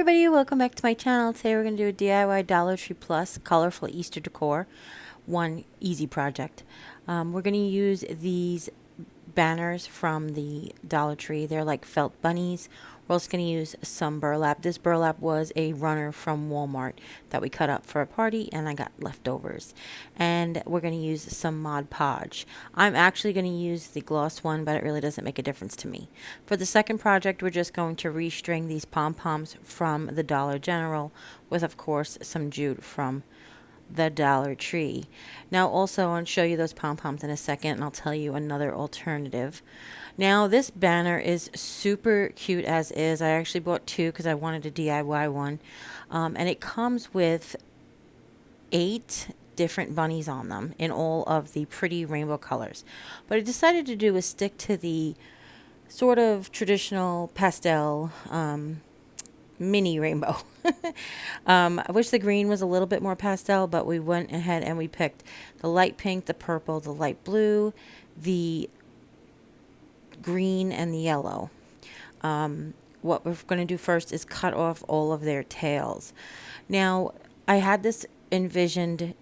everybody, welcome back to my channel. Today we're going to do a DIY Dollar Tree Plus colorful Easter decor. One easy project. We're going to use these banners from the Dollar Tree. They're like felt bunnies. We're also going to use some burlap. This burlap was a runner from Walmart that we cut up for a party and I got leftovers. And we're going to use some Mod Podge. I'm actually going to use the gloss one, but it really doesn't make a difference to me. For the second project, we're just going to restring these pom-poms from the Dollar General with, of course, some jute from the Dollar Tree. Now also I'll show you those pom-poms in a second and I'll tell you another alternative. Now this banner is super cute as is. I actually bought two because I wanted a DIY one. And it comes with 8 different bunnies on them in all of the pretty rainbow colors. What I decided to do is stick to the sort of traditional pastel mini rainbow. I wish the green was a little bit more pastel, but we went ahead and we picked the light pink, the purple, the light blue, the green, and the yellow. What we're going to do first is cut off all of their tails. Now, I had this envisioned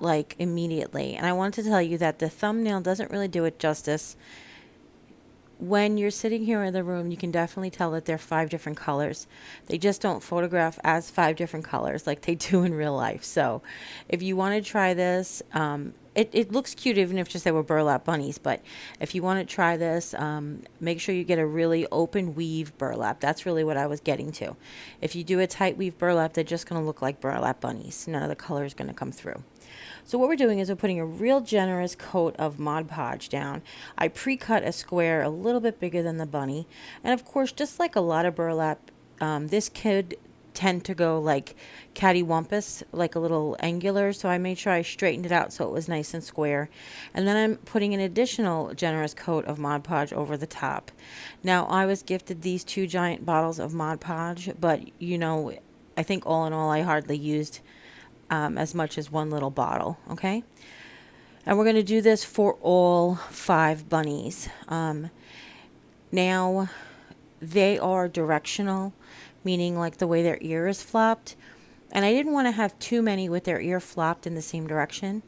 like immediately, and I want to tell you that the thumbnail doesn't really do it justice. When you're sitting here in the room, you can definitely tell that they're 5 different colors. They just don't photograph as 5 different colors like they do in real life. So if you want to try this, it looks cute even if just they were burlap bunnies. But if you want to try this, make sure you get a really open weave burlap. That's really what I was getting to. If you do a tight weave burlap, they're just going to look like burlap bunnies. None of the color is going to come through. So what we're doing is we're putting a real generous coat of Mod Podge down. I pre-cut a square a little bit bigger than the bunny. And of course, just like a lot of burlap, this could tend to go like cattywampus, like a little angular. So I made sure I straightened it out so it was nice and square. And then I'm putting an additional generous coat of Mod Podge over the top. Now, I was gifted these 2 giant bottles of Mod Podge, but you know, I think all in all, I hardly used as much as one little bottle, okay? And we're going to do this for all 5 bunnies. Now, they are directional, meaning like the way their ear is flopped. And I didn't want to have too many with their ear flopped in the same direction.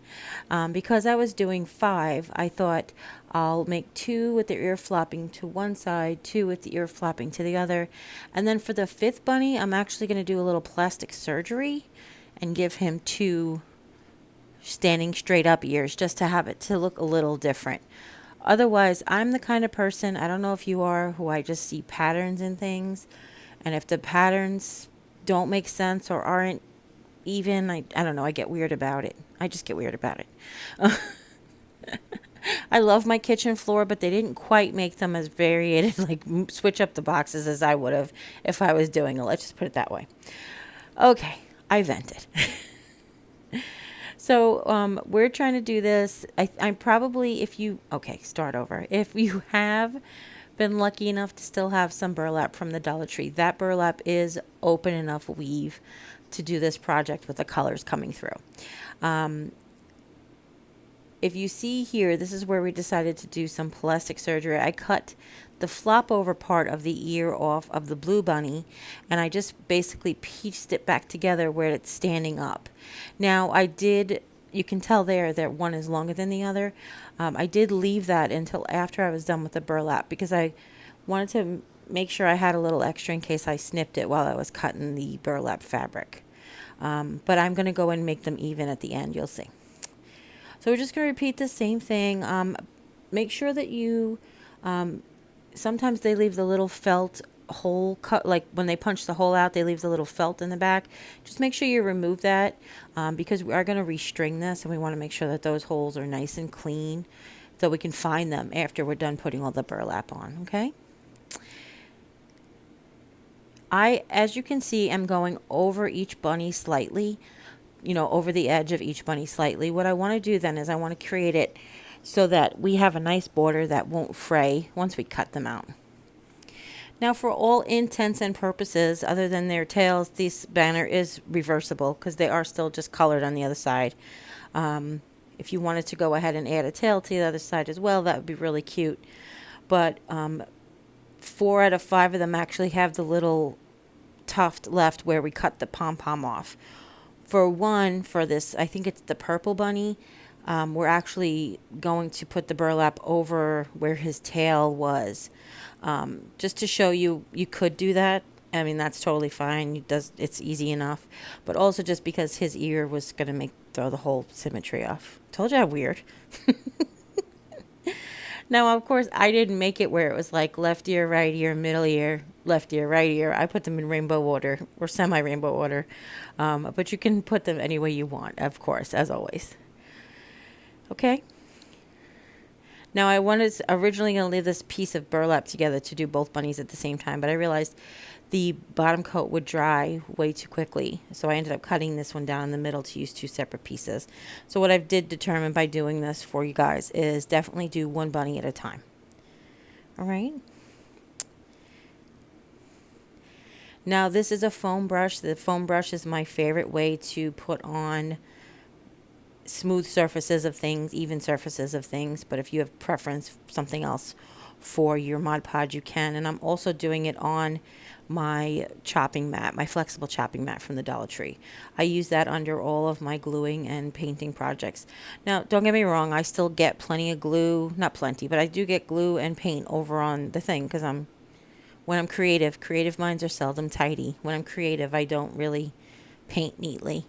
Because I was doing 5, I thought I'll make 2 with their ear flopping to one side, 2 with the ear flopping to the other. And then for the 5th bunny, I'm actually going to do a little plastic surgery and give him 2 standing straight up ears just to have it to look a little different. Otherwise, I'm the kind of person, I don't know if you are, who I just see patterns in things. And if the patterns don't make sense or aren't even, I don't know, I get weird about it. I just get weird about it. I love my kitchen floor, but they didn't quite make them as varied, like switch up the boxes as I would have if I was doing it. Let's just put it that way. Okay. I vented. So we're trying to do this. I'm probably, start over. If you have been lucky enough to still have some burlap from the Dollar Tree, that burlap is open enough weave to do this project with the colors coming through. If you see here, this is where we decided to do some plastic surgery. I cut the flop over part of the ear off of the blue bunny, and I just basically pieced it back together where it's standing up. Now you can tell there that one is longer than the other. I did leave that until after I was done with the burlap because I wanted to make sure I had a little extra in case I snipped it while I was cutting the burlap fabric. But I'm going to go and make them even at the end, you'll see. So we're just going to repeat the same thing. Make sure that you, sometimes they leave the little felt hole cut, like when they punch the hole out, they leave the little felt in the back. Just make sure you remove that because we are going to restring this and we want to make sure that those holes are nice and clean so we can find them after we're done putting all the burlap on, okay? As you can see, I'm going over each bunny slightly. Over the edge of each bunny slightly. What I want to do then is I want to create it so that we have a nice border that won't fray once we cut them out. Now, for all intents and purposes, other than their tails, this banner is reversible because they are still just colored on the other side. If you wanted to go ahead and add a tail to the other side as well, that would be really cute. But 4 out of 5 of them actually have the little tuft left where we cut the pom-pom off. For this, I think it's the purple bunny, we're actually going to put the burlap over where his tail was. Just to show you, you could do that. I mean, that's totally fine. It's easy enough. But also just because his ear was going to throw the whole symmetry off. Told you I'm weird. Now, of course, I didn't make it where it was like left ear, right ear, middle ear, left ear, right ear. I put them in rainbow order or semi-rainbow order. But you can put them any way you want, of course, as always. Okay. Now, I was originally going to leave this piece of burlap together to do both bunnies at the same time, but I realized the bottom coat would dry way too quickly. So I ended up cutting this one down in the middle to use two separate pieces. So what I did determine by doing this for you guys is definitely do one bunny at a time. All right. Now, this is a foam brush. The foam brush is my favorite way to put on smooth surfaces of things, even surfaces of things. But if you have preference something else for your Mod Podge, you can. And I'm also doing it on my chopping mat, my flexible chopping mat from the Dollar Tree. I use that under all of my gluing and painting projects. Now, don't get me wrong, I still get plenty of glue, not plenty, but I do get glue and paint over on the thing because when I'm creative minds are seldom tidy. When I'm creative, I don't really paint neatly.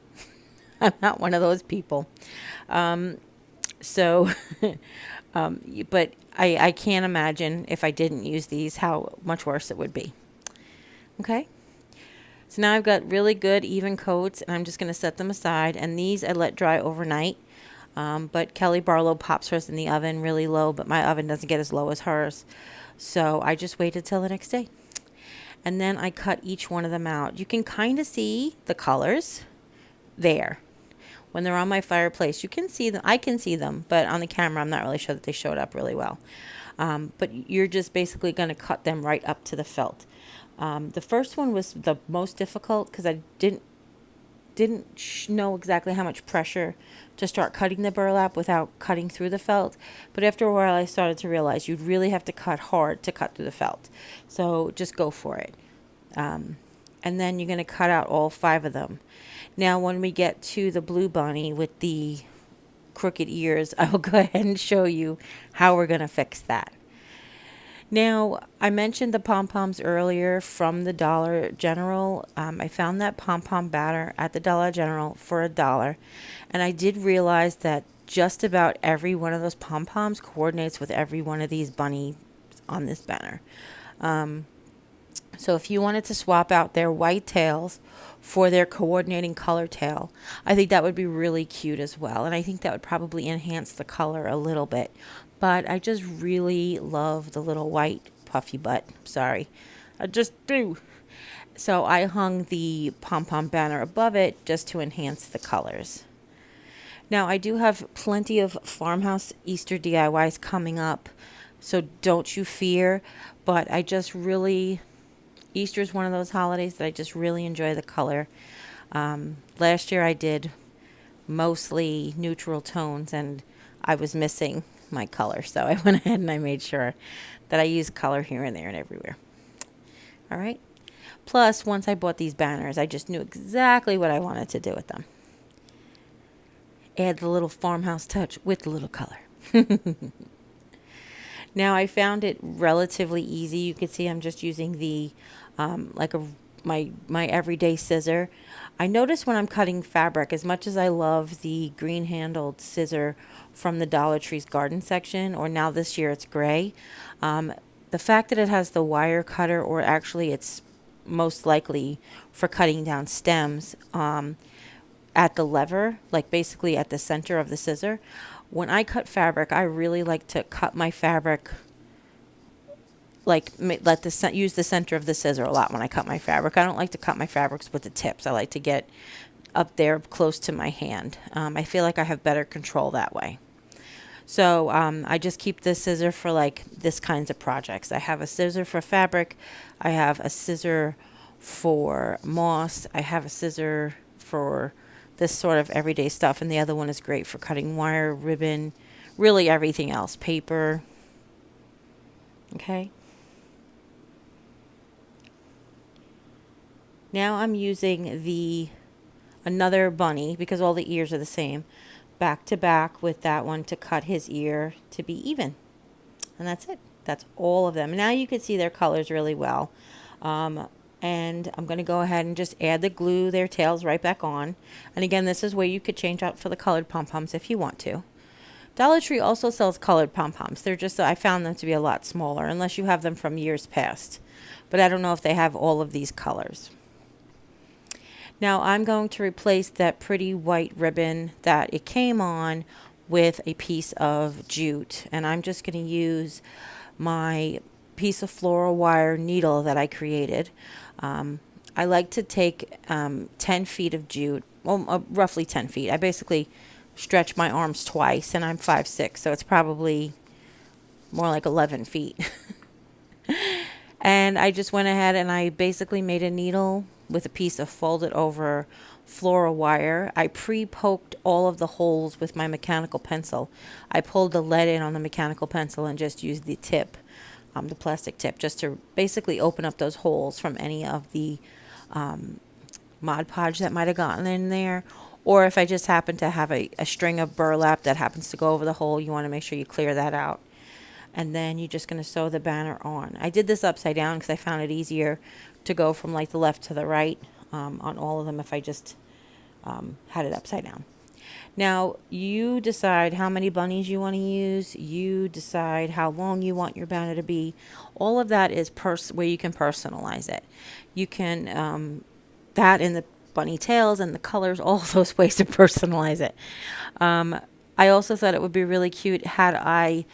I'm not one of those people. So, but I can't imagine if I didn't use these, how much worse it would be. Okay. So now I've got really good even coats, and I'm just going to set them aside. And these I let dry overnight. But Kelly Barlow pops hers in the oven really low, but my oven doesn't get as low as hers. So I just waited till the next day. And then I cut each one of them out. You can kind of see the colors there. When they're on my fireplace, you can see them. I can see them, but on the camera, I'm not really sure that they showed up really well. But you're just basically going to cut them right up to the felt. The first one was the most difficult because I didn't know exactly how much pressure to start cutting the burlap without cutting through the felt. But after a while, I started to realize you'd really have to cut hard to cut through the felt. So just go for it. And then you're going to cut out all 5 of them. Now, when we get to the blue bunny with the crooked ears, I will go ahead and show you how we're going to fix that. Now, I mentioned the pom-poms earlier from the Dollar General. I found that Pom Pom Banner at the Dollar General for $1. And I did realize that just about every one of those pom-poms coordinates with every one of these bunnies on this banner. So if you wanted to swap out their white tails for their coordinating color tail, I think that would be really cute as well. And I think that would probably enhance the color a little bit. But I just really love the little white puffy butt. Sorry. I just do. So I hung the Pom Pom Banner above it just to enhance the colors. Now, I do have plenty of farmhouse Easter DIYs coming up. So don't you fear. But I just really... Easter is one of those holidays that I just really enjoy the color. Last year I did mostly neutral tones and I was missing my color. So I went ahead and I made sure that I used color here and there and everywhere. All right. Plus, once I bought these banners, I just knew exactly what I wanted to do with them. Add the little farmhouse touch with the little color. Now, I found it relatively easy. You can see I'm just using the my everyday scissor. I notice when I'm cutting fabric, as much as I love the green handled scissor from the Dollar Tree's garden section, or now this year it's gray, the fact that it has the wire cutter, or actually it's most likely for cutting down stems at the lever, like basically at the center of the scissor. When I cut fabric, I really like to cut my fabric, like use the center of the scissor a lot when I cut my fabric. I don't like to cut my fabrics with the tips. I like to get up there close to my hand. I feel like I have better control that way. So I just keep this scissor for like this kinds of projects. I have a scissor for fabric. I have a scissor for moss. I have a scissor for this sort of everyday stuff, and the other one is great for cutting wire, ribbon, really everything else, paper. Okay. Now I'm using another bunny, because all the ears are the same, back to back with that one to cut his ear to be even. And that's it. That's all of them. Now you can see their colors really well. And I'm going to go ahead and just add the glue their tails right back on. And again, this is where you could change out for the colored pom-poms if you want to. Dollar Tree also sells colored pom-poms. They're just, I found them to be a lot smaller unless you have them from years past. But I don't know if they have all of these colors. Now I'm going to replace that pretty white ribbon that it came on with a piece of jute. And I'm just going to use my piece of floral wire needle that I created. I like to take 10 feet of jute, well, roughly 10 feet. I basically stretch my arms twice, and I'm 5'6", so it's probably more like 11 feet. And I just went ahead and I basically made a needle with a piece of folded over floral wire. I pre-poked all of the holes with my mechanical pencil. I pulled the lead in on the mechanical pencil and just used the tip, the plastic tip, just to basically open up those holes from any of the Mod Podge that might have gotten in there. Or if I just happen to have a string of burlap that happens to go over the hole, you want to make sure you clear that out. And then you're just going to sew the banner on. I did this upside down because I found it easier to go from like the left to the right on all of them if I just had it upside down. Now you decide how many bunnies you want to use. You decide how long you want your banner to be. All of that is where you can personalize it. You can that in the bunny tails and the colors, all those ways to personalize it. I also thought it would be really cute had I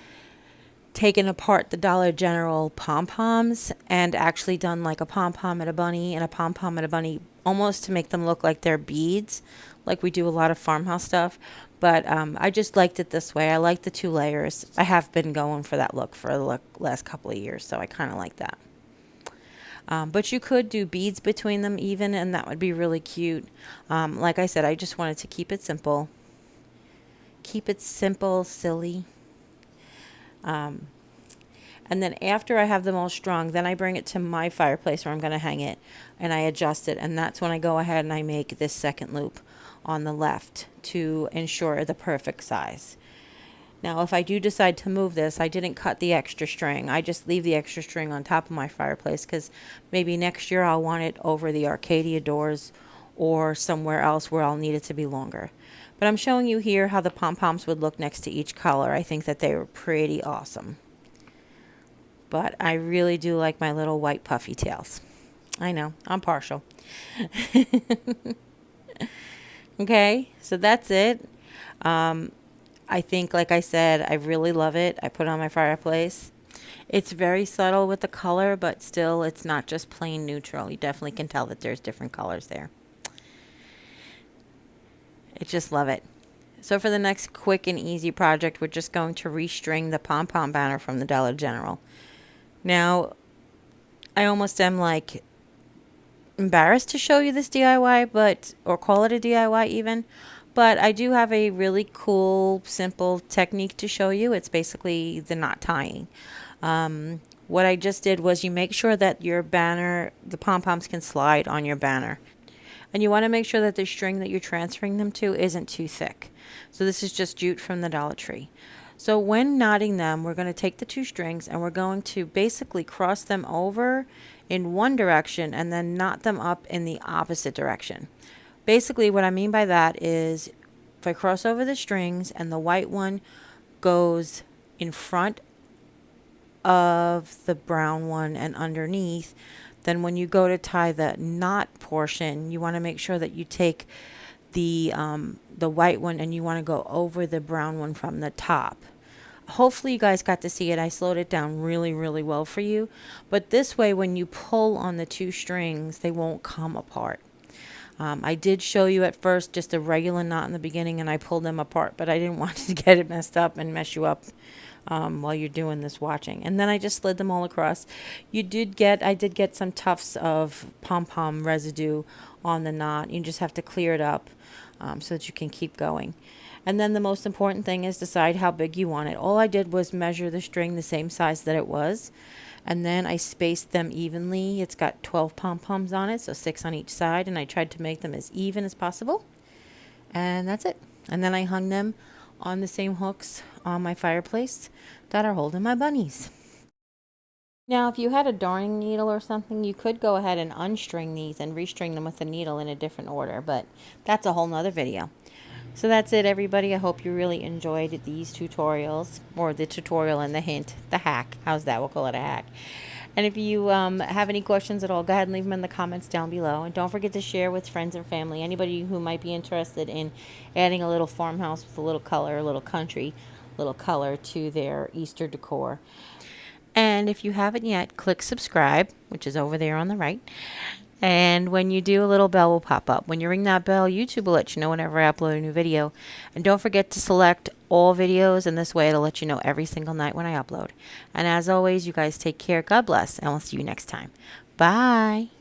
taken apart the Dollar General pom-poms and actually done like a pom-pom and a bunny and a pom-pom and a bunny, almost to make them look like they're beads, like we do a lot of farmhouse stuff. But I just liked it this way. I like the 2 layers. I have been going for that look for the last couple of years, so I kind of like that. But you could do beads between them even, and that would be really cute. Like I said, I just wanted to keep it simple. Keep it simple, silly. And then after I have them all strung, then I bring it to my fireplace where I'm going to hang it, and I adjust it. And that's when I go ahead and I make this second loop on the left to ensure the perfect size. Now, if I do decide to move this, I didn't cut the extra string. I just leave the extra string on top of my fireplace because maybe next year I'll want it over the Arcadia doors or somewhere else where I'll need it to be longer. But I'm showing you here how the pom-poms would look next to each color. I think that they were pretty awesome. But I really do like my little white puffy tails. I know, I'm partial. Okay, so that's it. I think, like I said, I really love it. I put it on my fireplace. It's very subtle with the color, but still it's not just plain neutral. You definitely can tell that there's different colors there. I just love it. So for the next quick and easy project, we're just going to restring the Pom Pom Banner from the Dollar General. Now, I almost am like embarrassed to show you this DIY, or call it a DIY even, but I do have a really cool, simple technique to show you. It's basically the knot tying. What I just did was you make sure that your banner, the pom-poms can slide on your banner. And you want to make sure that the string that you're transferring them to isn't too thick. So this is just jute from the Dollar Tree. So when knotting them, we're going to take the 2 strings and we're going to basically cross them over in one direction and then knot them up in the opposite direction. Basically what I mean by that is if I cross over the strings and the white one goes in front of the brown one and underneath, then when you go to tie the knot portion, you want to make sure that you take the white one and you want to go over the brown one from the top. Hopefully you guys got to see it. I slowed it down really, really well for you. But this way, when you pull on the 2 strings, they won't come apart. I did show you at first just a regular knot in the beginning and I pulled them apart, but I didn't want to get it messed up and mess you up while you're doing this watching. And then I just slid them all across. I did get some tufts of pom-pom residue on the knot. You just have to clear it up so that you can keep going. And then the most important thing is decide how big you want it. All I did was measure the string the same size that it was. And then I spaced them evenly. It's got 12 pom-poms on it, so 6 on each side, and I tried to make them as even as possible. And that's it. And then I hung them on the same hooks on my fireplace that are holding my bunnies. Now, if you had a darning needle or something, you could go ahead and unstring these and restring them with a needle in a different order, but that's a whole nother video. So that's it, everybody. I hope you really enjoyed these tutorials, or the tutorial and the hint, the hack. How's that? We'll call it a hack. And if you have any questions at all, go ahead and leave them in the comments down below. And don't forget to share with friends and family, anybody who might be interested in adding a little farmhouse with a little color, a little country, little color to their Easter decor. And if you haven't yet, click subscribe, which is over there on the right. And when you do, a little bell will pop up. When you ring that bell, YouTube will let you know whenever I upload a new video. And don't forget to select all videos, and this way it'll let you know every single night when I upload. And as always, you guys take care, God bless, and we'll see you next time. Bye.